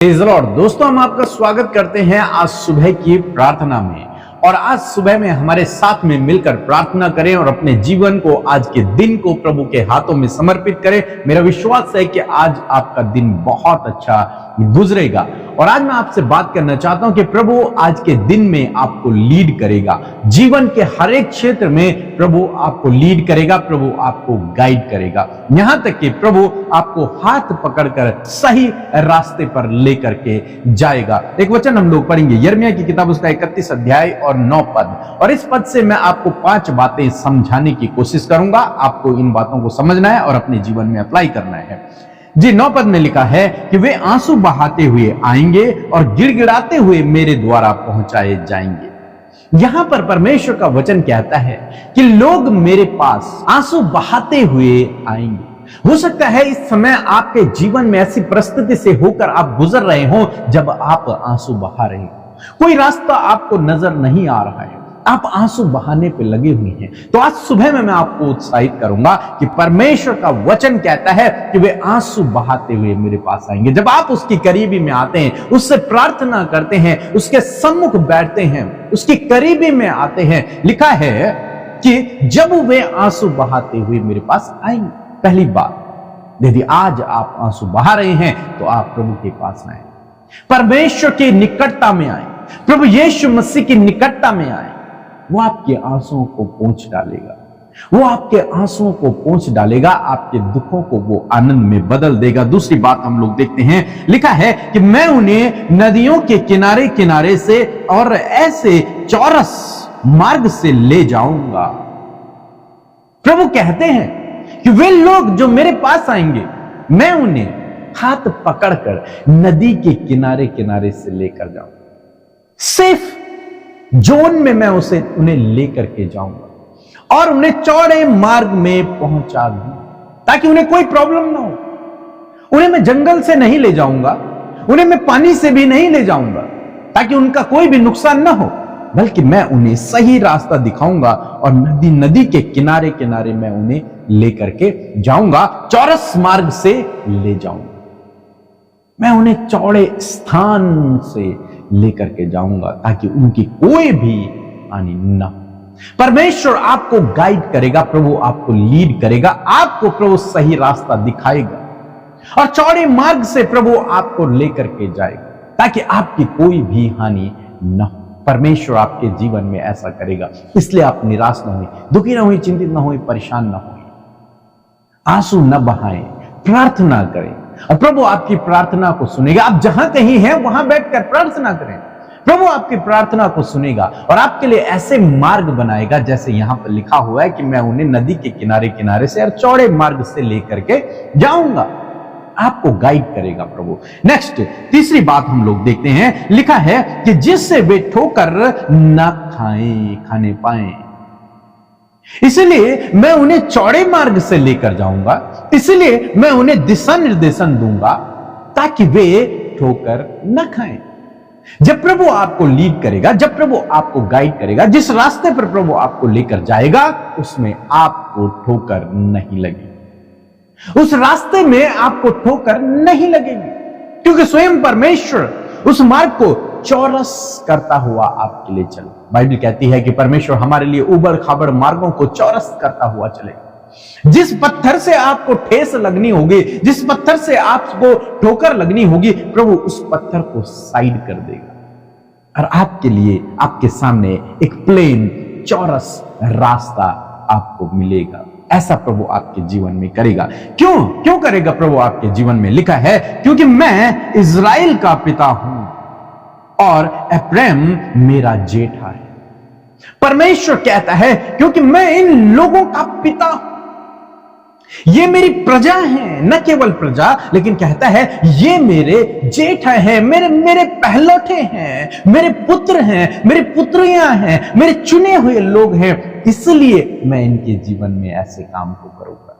Praise the Lord. दोस्तों, हम आपका स्वागत करते हैं आज सुबह की प्रार्थना में। और आज सुबह में हमारे साथ में मिलकर प्रार्थना करें और अपने जीवन को, आज के दिन को प्रभु के हाथों में समर्पित करें। मेरा विश्वास है कि आज आपका दिन बहुत अच्छा गुजरेगा। और आज मैं आपसे बात करना चाहता हूं कि प्रभु आज के दिन में आपको लीड करेगा। जीवन के हर एक क्षेत्र में प्रभु आपको लीड करेगा, प्रभु आपको गाइड करेगा, यहां तक कि प्रभु आपको हाथ पकड़कर सही रास्ते पर लेकर के जाएगा। एक वचन हम लोग पढ़ेंगे, यिर्मयाह की किताब उसका 31 अध्याय और 9 पद। और इस पद से मैं आपको 5 बातें समझाने की कोशिश करूंगा। आपको इन बातों को समझना है और अपने जीवन में अप्लाई करना है। जी, 9 पद में लिखा है कि वे आंसू बहाते हुए आएंगे और गिड़गिड़ाते हुए मेरे द्वारा पहुंचाए जाएंगे। यहां पर परमेश्वर का वचन कहता है कि लोग मेरे पास आंसू बहाते हुए आएंगे। हो सकता है इस समय आपके जीवन में ऐसी परिस्थिति से होकर आप गुजर रहे हो जब आप आंसू बहा रहे हो। कोई रास्ता आपको नजर नहीं आ रहा है, आप आंसू बहाने पे लगे हुए हैं। तो आज सुबह में मैं आपको उत्साहित करूंगा कि परमेश्वर का वचन कहता है कि वे आंसू बहाते हुए मेरे पास आएंगे। जब आप उसकी करीबी में आते हैं, उससे प्रार्थना करते हैं, उसके सम्मुख बैठते हैं, उसकी करीबी में आते हैं, लिखा है कि जब वे आंसू बहाते हुए मेरे पास आएंगे। पहली बात, यदि आज आप आंसू बहा रहे हैं तो आप प्रभु के पास आए, परमेश्वर की निकटता में आए, प्रभु यीशु मसीह की निकटता में आए। वो आपके आंसुओं को पोंछ डालेगा, वो आपके आंसुओं को पोंछ डालेगा, आपके दुखों को वो आनंद में बदल देगा। दूसरी बात हम लोग देखते हैं, लिखा है कि मैं उन्हें नदियों के किनारे किनारे से और ऐसे चौरस मार्ग से ले जाऊंगा। प्रभु कहते हैं कि वे लोग जो मेरे पास आएंगे, मैं उन्हें हाथ पकड़कर नदी के किनारे किनारे से लेकर जाऊंगा। सेफ जोन में मैं उन्हें लेकर के जाऊंगा और उन्हें चौड़े मार्ग में पहुंचा दूं ताकि उन्हें कोई प्रॉब्लम ना हो। उन्हें मैं जंगल से नहीं ले जाऊंगा, उन्हें मैं पानी से भी नहीं ले जाऊंगा ताकि उनका कोई भी नुकसान ना हो, बल्कि मैं उन्हें सही रास्ता दिखाऊंगा और नदी के किनारे किनारे मैं उन्हें लेकर के जाऊंगा, चौरस मार्ग से ले जाऊंगा। मैं उन्हें चौड़े स्थान से लेकर के जाऊंगा ताकि उनकी कोई भी हानि न हो। परमेश्वर आपको गाइड करेगा, प्रभु आपको लीड करेगा, आपको प्रभु सही रास्ता दिखाएगा और चौड़े मार्ग से प्रभु आपको लेकर के जाएगा ताकि आपकी कोई भी हानि न हो। परमेश्वर आपके जीवन में ऐसा करेगा, इसलिए आप निराश न हुए, दुखी न हुए, चिंतित न हुए, परेशान न हुए, आंसू न बहाएं, प्रार्थना करें और प्रभु आपकी प्रार्थना को सुनेगा। आप जहां कहीं हैं वहां बैठकर प्रार्थना करें, प्रभु आपकी प्रार्थना को सुनेगा और आपके लिए ऐसे मार्ग बनाएगा जैसे यहां पर लिखा हुआ है कि मैं उन्हें नदी के किनारे किनारे से और चौड़े मार्ग से लेकर के जाऊंगा। आपको गाइड करेगा प्रभु। नेक्स्ट, तीसरी बात हम लोग देखते हैं, लिखा है कि जिससे वे ठोकर न खाने पाए, इसलिए मैं उन्हें चौड़े मार्ग से लेकर जाऊंगा, इसलिए मैं उन्हें दिशा निर्देशन दूंगा ताकि वे ठोकर न खाएं। जब प्रभु आपको लीड करेगा, जब प्रभु आपको गाइड करेगा, जिस रास्ते पर प्रभु आपको लेकर जाएगा उसमें आपको ठोकर नहीं लगेगी, उस रास्ते में आपको ठोकर नहीं लगेगी, क्योंकि स्वयं परमेश्वर उस मार्ग को चौरस करता हुआ आपके लिए चले। बाइबल कहती है कि परमेश्वर हमारे लिए उबड़ खाबड़ मार्गों को चौरस करता हुआ चलेगा। जिस पत्थर से आपको ठेस लगनी होगी, जिस पत्थर से आपको ठोकर लगनी होगी, प्रभु उस पत्थर को साइड कर देगा और आपके लिए, आपके सामने एक प्लेन चौरस रास्ता आपको मिलेगा। ऐसा प्रभु आपके जीवन में करेगा। क्यों करेगा प्रभु आपके जीवन में? लिखा है क्योंकि मैं इज़राइल का पिता हूं और एप्रैम मेरा जेठा है। परमेश्वर कहता है क्योंकि मैं इन लोगों का पिता हूं, ये मेरी प्रजा है, न केवल प्रजा, लेकिन कहता है ये मेरे जेठा हैं, मेरे पहलौठे हैं, मेरे पुत्र हैं, मेरी पुत्रियां हैं, मेरे चुने हुए लोग हैं, इसलिए मैं इनके जीवन में ऐसे काम को करूंगा।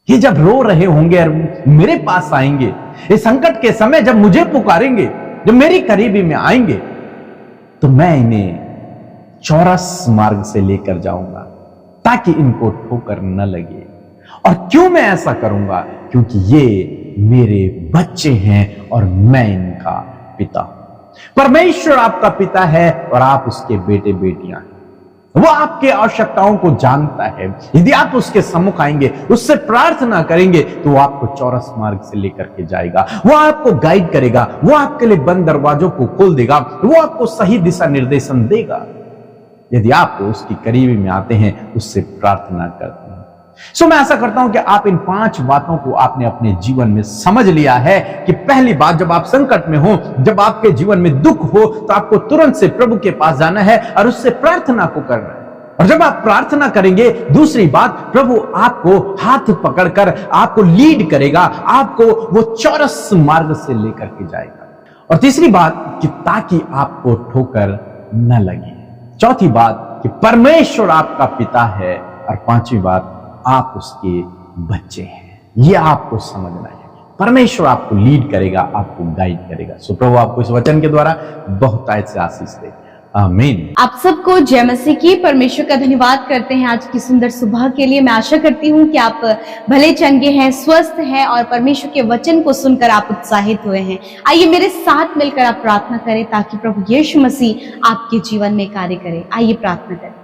ये जब रो रहे होंगे और मेरे पास आएंगे, इस संकट के समय जब मुझे पुकारेंगे, जब मेरी करीबी में आएंगे, तो मैं इन्हें चौरस मार्ग से लेकर जाऊंगा ताकि इनको ठोकर न लगे। और क्यों मैं ऐसा करूंगा? क्योंकि ये मेरे बच्चे हैं और मैं इनका पिता हूं। परमेश्वर आपका पिता है और आप उसके बेटे बेटियां हैं। वो आपके आवश्यकताओं को जानता है। यदि आप उसके सम्मुख आएंगे, उससे प्रार्थना करेंगे, तो वो आपको चौरस मार्ग से लेकर के जाएगा। वो आपको गाइड करेगा, वो आपके लिए बंद दरवाजों को खोल देगा, वो आपको सही दिशा निर्देशन देगा, यदि आप उसकी करीबी में आते हैं, उससे प्रार्थना करते हैं। सो मैं आशा करता हूं कि आप इन 5 बातों को आपने अपने जीवन में समझ लिया है कि पहली बात, जब आप संकट में हो, जब आपके जीवन में दुख हो, तो आपको तुरंत से प्रभु के पास जाना है और उससे प्रार्थना को करना है। और जब आप प्रार्थना करेंगे, दूसरी बात, प्रभु आपको हाथ पकड़कर आपको लीड करेगा, आपको वो चौरस मार्ग से लेकर के जाएगा। और तीसरी बात कि ताकि आपको ठोकर न लगे। चौथी बात कि परमेश्वर आपका पिता है। और पांचवी बात, आप उसके बच्चे हैं। यह आपको समझना है। परमेश्वर आपको लीड करेगा, आपको गाइड करेगा। सो प्रभु आपको इस वचन के द्वारा बहुत से आशीष दे। आमीन। आप सबको जय मसीह की। परमेश्वर का धन्यवाद करते हैं आज की सुंदर सुबह के लिए। मैं आशा करती हूँ कि आप भले चंगे हैं, स्वस्थ हैं और परमेश्वर के वचन को सुनकर आप उत्साहित हुए हैं। आइए मेरे साथ मिलकर आप प्रार्थना करें ताकि प्रभु यीशु मसीह आपके जीवन में कार्य करे। आइए प्रार्थना करें।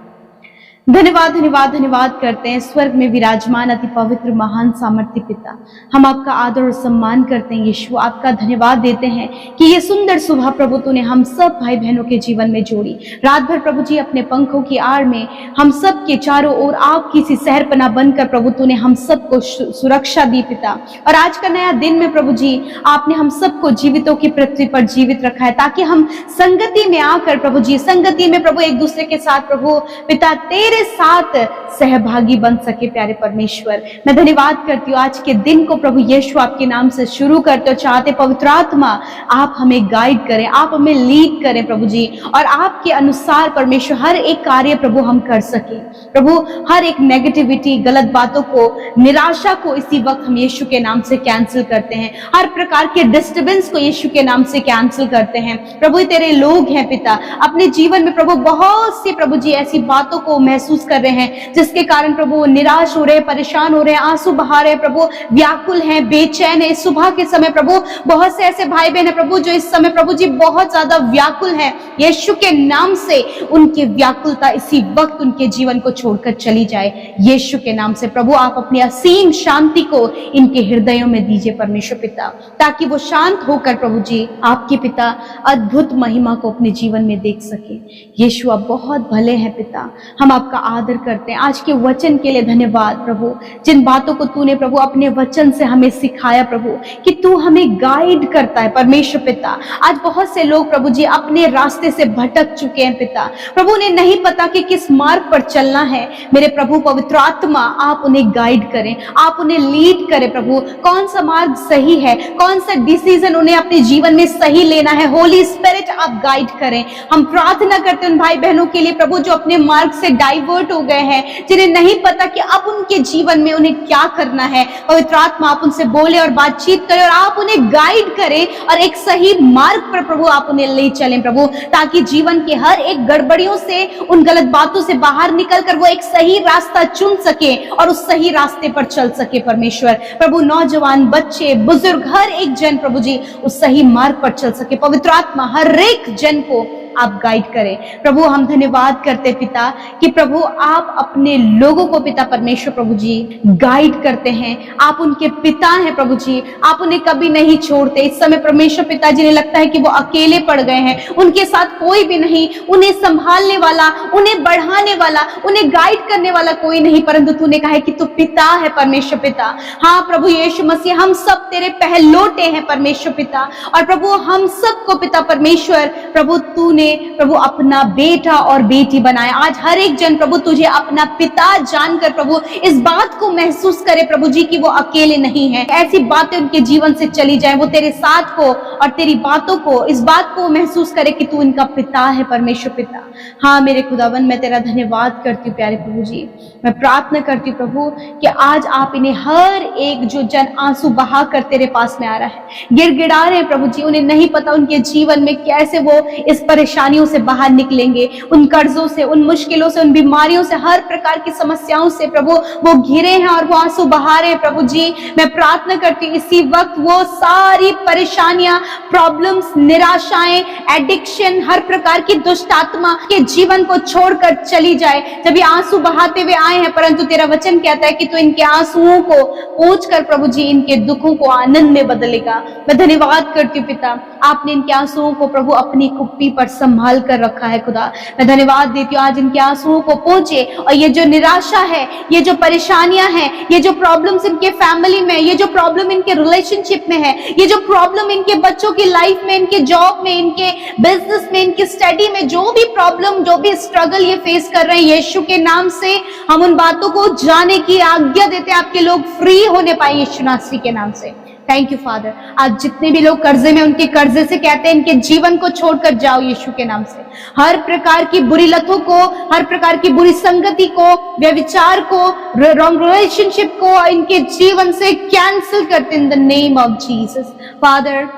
धन्यवाद धन्यवाद धन्यवाद करते हैं स्वर्ग में विराजमान अति पवित्र महान सामर्थ्य पिता। हम आपका आदर और सम्मान करते हैं यीशु। आपका धन्यवाद देते हैं कि ये सुंदर सुबह प्रभु तूने हम सब भाई बहनों के जीवन में जोड़ी। रात भर प्रभु जी अपने पंखों की आड़ में हम सब के चारों ओर आपकी सी सहरपना बनकर प्रभु तूने हम सबको सुरक्षा दी पिता। और आज का नया दिन में प्रभु जी आपने हम सबको जीवितों की पृथ्वी पर जीवित रखा है ताकि हम संगति में आकर प्रभु जी, संगति में प्रभु एक दूसरे के साथ प्रभु पिता तेरे साथ सहभागी बन सके। प्यारे परमेश्वर, मैं धन्यवाद करती हूँ आज के दिन को प्रभु यीशु आपके नाम से शुरू करते हो चाहते पवित्र आत्मा आप हमें गाइड करें, आप हमें लीड करें प्रभु जी, और आपके अनुसार परमेश्वर हर एक कार्य प्रभु हम कर सके। प्रभु हर एक नेगेटिविटी, गलत बातों को, निराशा को इसी वक्त हम यीशु के नाम से कैंसिल करते हैं। हर प्रकार के डिस्टर्बेंस को यीशु के नाम से कैंसिल करते हैं। प्रभु तेरे लोग हैं पिता, अपने जीवन में प्रभु बहुत सी प्रभु जी ऐसी बातों को महसूस कर रहे हैं जिसके कारण प्रभु निराश हो रहे, परेशान हो रहे, आंसू बहा रहे, प्रभु व्याकुल हैं, बेचैन है। सुबह के समय प्रभु बहुत से ऐसे भाई बहन है प्रभु जो इस समय प्रभु जी बहुत ज्यादा व्याकुल हैं। यीशु के नाम से उनकी व्याकुलता इसी वक्त उनके जीवन को छोड़कर चली जाए। यीशु के नाम से प्रभु आप अपनी असीम शांति को इनके हृदयों में दीजिए परमेश्वर पिता, ताकि वो शांत होकर प्रभु जी आपके पिता अद्भुत महिमा को अपने जीवन में देख सके। यीशु आप बहुत भले हैं पिता, हम आपका आदर करते हैं। आज के वचन के लिए धन्यवाद प्रभु, जिन बातों को तूने प्रभु अपने वचन से हमें सिखाया प्रभु कि तू हमें गाइड करता है परमेश्वर पिता। आज बहुत से लोग प्रभु जी अपने रास्ते से भटक चुके हैं पिता, प्रभु उन्हें नहीं पता कि किस मार्ग पर चलना है। मेरे प्रभु पवित्र आत्मा आप उन्हें गाइड करें, आप उन्हें लीड करें प्रभु, कौन सा मार्ग सही है, कौन सा डिसीजन उन्हें अपने जीवन में सही लेना है। होली स्पिरिट आप गाइड करें। हम प्रार्थना करते हैं उन भाई बहनों के लिए प्रभु जो अपने मार्ग से डाइवर्ट हो गए हैं, जिन्हें नहीं पता कि अब उनके जीवन में उन्हें क्या करना है। पवित्र आत्मा आप उनसे बोले और बातचीत करें और आप उन्हें गाइड करें और एक सही मार्ग पर प्रभु आप उन्हें ले चलें प्रभु, ताकि जीवन के हर एक गड़बड़ियों से, उन गलत बातों से बाहर निकलकर वो एक सही रास्ता चुन सके और उस सही रास्ते पर चल सके परमेश्वर। प्रभु नौजवान, बच्चे, बुजुर्ग, हर एक जन प्रभु जी उस सही मार्ग पर चल सके। पवित्र आत्मा हर एक जन को आप गाइड करें प्रभु। हम धन्यवाद करते पिता कि प्रभु आप अपने लोगों को पिता परमेश्वर प्रभु जी गाइड करते हैं। आप उनके पिता हैं प्रभु जी, आप उन्हें कभी नहीं छोड़ते। इस समय परमेश्वर पिता जिन्हें लगता है कि वो अकेले पड़ गए हैं, उनके साथ कोई भी नहीं, उन्हें संभालने वाला, उन्हें बढ़ाने वाला, उन्हें गाइड करने वाला कोई नहीं, परंतु तूने कहा है कि तू पिता है परमेश्वर पिता। हाँ प्रभु यीशु मसीह, हम सब तेरे पहलोटे हैं परमेश्वर पिता, और प्रभु हम सबको पिता परमेश्वर प्रभु तूने प्रभु अपना बेटा और बेटी बनाया। आज हर एक जन प्रभु तुझे अपना पिता जानकर प्रभु इस बात को महसूस करे प्रभु जी कि वो अकेले नहीं है। ऐसी बातें उनके जीवन से चली जाए, वो तेरे साथ हो और तेरी बातों को, इस बात को महसूस करे कि तू इनका पिता है, परमेश्वर पिता। हाँ मेरे खुदावन, मैं तेरा धन्यवाद करती हूँ प्यारे प्रभु जी। मैं प्रार्थना करती हूँ प्रभु कि आज आप इन्हें, हर एक जो जन आंसू बहा कर तेरे पास में आ रहा है, गिड़गिड़ा रहे हैं प्रभु जी, उन्हें नहीं पता उनके जीवन में कैसे वो इस परेशानियों से बाहर निकलेंगे, उन कर्जों से, उन मुश्किलों से, उन बीमारियों से, हर प्रकार की समस्याओं से प्रभु वो घिरे हैं और वो आंसू बहा रहे हैं प्रभु जी। मैं प्रार्थना करती हूँ इसी वक्त वो सारी परेशानियां, प्रॉब्लम्स, निराशाएं, एडिक्शन, हर प्रकार की दुष्ट आत्मा के जीवन को छोड़कर चली जाए। जब ये आंसू बहाते हुए आए हैं, परंतु तेरा वचन कहता है कि तू इनके आंसुओं को पोंछकर प्रभु जी इनके दुखों को आनंद में बदलेगा। मैं धन्यवाद करती हूँ पिता, आपने इनके आंसुओं को प्रभु अपनी कुप्पी पर संभाल कर रखा है खुदा। मैं धन्यवाद देती हूँ, आज इनके आंसुओं को पहुंचे और ये जो निराशा है, ये जो परेशानियां हैं, ये जो प्रॉब्लम्स इनके फैमिली में, ये जो प्रॉब्लम इनके रिलेशनशिप में है, ये जो प्रॉब्लम इनके बच्चों की लाइफ में, इनके जॉब में, इनके बिजनेस में, इनकी स्टडी में, जो भी प्रॉब्लम, जो भी स्ट्रगल ये फेस कर रहे हैं, यीशु के नाम से हम उन बातों को जाने की आज्ञा देते हैं, आपके लोग फ्री होने पाए यीशु नासरी के नाम से। Thank you father. आज जितने भी लोग कर्जे में, उनके कर्जे से कहते हैं इनके जीवन को छोड़कर जाओ यीशु के नाम से। हर प्रकार की बुरी लतों को, हर प्रकार की बुरी संगति को, व्यभिचार को, रॉन्ग रिलेशनशिप को इनके जीवन से कैंसिल करते in the name of Jesus. Father,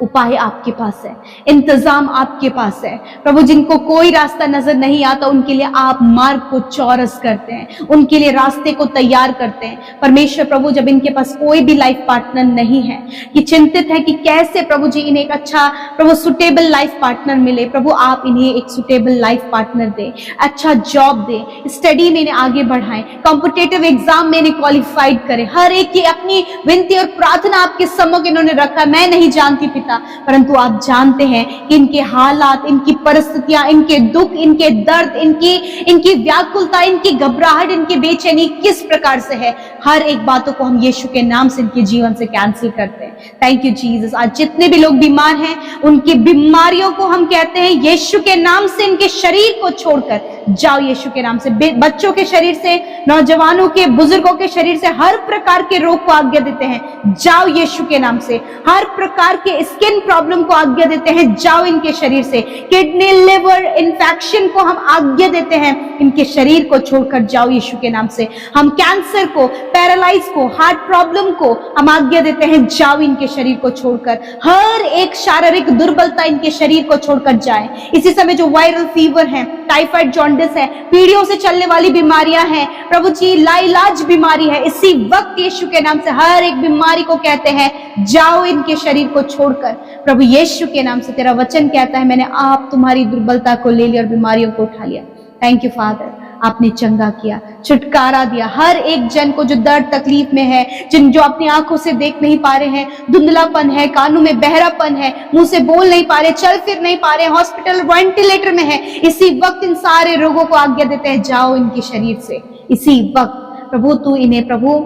उपाय आपके पास है, इंतजाम आपके पास है प्रभु। जिनको कोई रास्ता नजर नहीं आता, उनके लिए आप मार्ग को चौरस करते हैं, उनके लिए रास्ते को तैयार करते हैं परमेश्वर प्रभु। जब इनके पास कोई भी लाइफ पार्टनर नहीं है, कि चिंतित है कि कैसे प्रभु जी इन्हें एक अच्छा प्रभु सुटेबल लाइफ पार्टनर मिले, प्रभु आप इन्हें एक सुटेबल लाइफ पार्टनर दे, अच्छा जॉब दे, स्टडी में इन्हें आगे बढ़ाएं, कॉम्पिटिटिव एग्जाम में इन्हें क्वालिफाइड करें। हर एक की अपनी विनती और प्रार्थना आपके सम्मुख इन्होंने रखा। मैं नहीं जानती पिता, परंतु आप जानते हैं कि इनके हालात, इनकी परिस्थितियां, इनके दुख, इनके दर्द, इनकी व्याकुलता, इनकी घबराहट, इनकी बेचैनी किस प्रकार से है। हर एक बातों को हम यीशु के नाम से इनके जीवन से कैंसिल करते हैं। Thank you Jesus. आज जितने भी लोग बीमार हैं, उनकी बीमारियों को हम कहते हैं यीशु के नाम से, इनके शरीर को छोड़कर जाओ यीशु के नाम से। बच्चों के शरीर से, नौजवानों के, बुजुर्गों के शरीर से हर प्रकार के रोग को आज्ञा देते हैं, जाओ यीशु के नाम से। हर प्रकार के स्किन प्रॉब्लम को आज्ञा देते हैं, जाओ इनके शरीर से। किडनी, लिवर इन्फेक्शन को हम आज्ञा देते हैं, इनके शरीर को छोड़कर जाओ यीशु के नाम से। हम कैंसर को, पैरालाइज को, हार्ट प्रॉब्लम को हम आज्ञा देते हैं, जाओ इनके शरीर को छोड़कर। हर एक शारीरिक दुर्बलता इनके शरीर को छोड़कर जाए। इसी समय जो वायरल फीवर है, टाइफाइड, जॉन्डिस है, पीढ़ियों से चलने वाली बीमारियां हैं प्रभु जी, लाइलाज बीमारी है, इसी वक्त यीशु के नाम से हर एक बीमारी को कहते हैं, जाओ इनके शरीर को छोड़कर प्रभु यीशु के नाम से। तेरा वचन कहता है, मैंने आप तुम्हारी दुर्बलता को ले लिया और बीमारियों को उठा लिया। थैंक यू फादर, आपने चंगा किया, छुटकारा दिया हर एक जन को जो दर्द तकलीफ में है, जो अपनी आंखों से देख नहीं पा रहे हैं, धुंधलापन है, कानों में बहरापन है, मुंह से बोल नहीं पा रहे, चल फिर नहीं पा रहे, हॉस्पिटल वेंटिलेटर में है, इसी वक्त इन सारे रोगों को आज्ञा देते हैं, जाओ इनके शरीर से इसी वक्त। प्रभु तू इन्हें प्रभु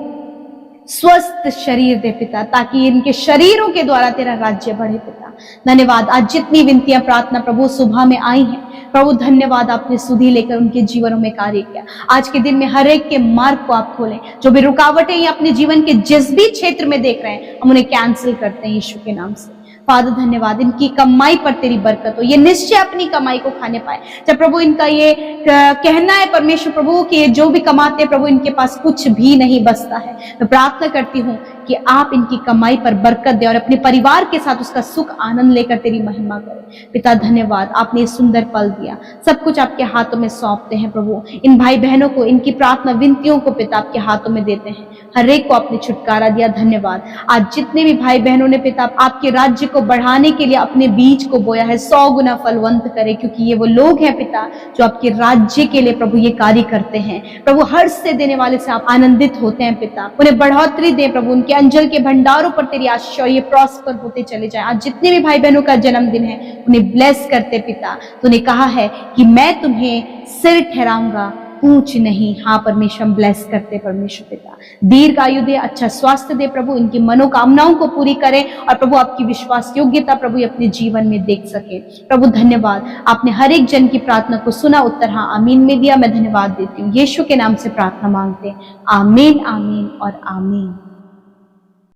स्वस्थ शरीर दे पिता, ताकि इनके शरीरों के द्वारा तेरा राज्य बढ़े पिता। धन्यवाद। आज जितनी विनतियां, प्रार्थना प्रभु सुबह में आई हैं प्रभु, धन्यवाद आपने सुधी लेकर उनके जीवनों में कार्य किया। आज के दिन में हर एक के मार्ग को आप खोलें। जो भी रुकावटें या अपने जीवन के जिस भी क्षेत्र में देख रहे हैं, हम उन्हें कैंसिल करते हैं यीशु के नाम से। फादर धन्यवाद, इनकी कमाई पर तेरी बरकत हो, ये निश्चय अपनी कमाई को खाने पाए। जब प्रभु इनका ये कहना है परमेश्वर प्रभु कि जो भी कमाते हैं प्रभु, इनके पास कुछ भी नहीं बचता है। मैं प्रार्थना करती हूँ कि आप इनकी कमाई पर बरकत दें और अपने परिवार के साथ उसका सुख आनंद लेकर तेरी महिमा करें। पिता धन्यवाद, आपने सुंदर पल दिया, सब कुछ आपके हाथों में सौंपते हैं प्रभु। इन भाई बहनों को, इनकी प्रार्थना विनतियों को पिता आपके हाथों में देते हैं। हर एक को आपने छुटकारा दिया, धन्यवाद। आज जितने भी भाई बहनों ने पिता आपके राज्य को बढ़ाने के लिए अपने बीज को बोया है, 100 गुना फलवंत करे, क्योंकि ये वो लोग हैं पिता जो आपके राज्य के लिए प्रभु ये कार्य करते हैं। प्रभु हर्ष से देने वाले से आप आनंदित होते हैं पिता, उन्हें बढ़ोतरी दे प्रभु, उनके अंजल के भंडारों पर तेरी आशीष और ये प्रॉस्पर होते चले जाए। आज जितने भी भाई बहनों का जन्मदिन है उन्हें ब्लेस करते पिता। तूने कहा है कि मैं तुम्हें सिर ठहराऊंगा, पूछ नहीं। हाँ परमेश्वर, ब्लेस करते परमेश्वर पिता, दीर्घ आयु दे, अच्छा स्वास्थ्य दे प्रभु, इनकी मनोकामनाओं को पूरी करें और प्रभु आपकी विश्वास योग्यता प्रभु अपने जीवन में देख सके। प्रभु धन्यवाद, आपने हर एक जन की प्रार्थना को सुना, उत्तर हाँ आमीन में दिया। मैं धन्यवाद देती हूँ, यीशु के नाम से प्रार्थना मांगते हैं, आमीन आमीन और आमीन।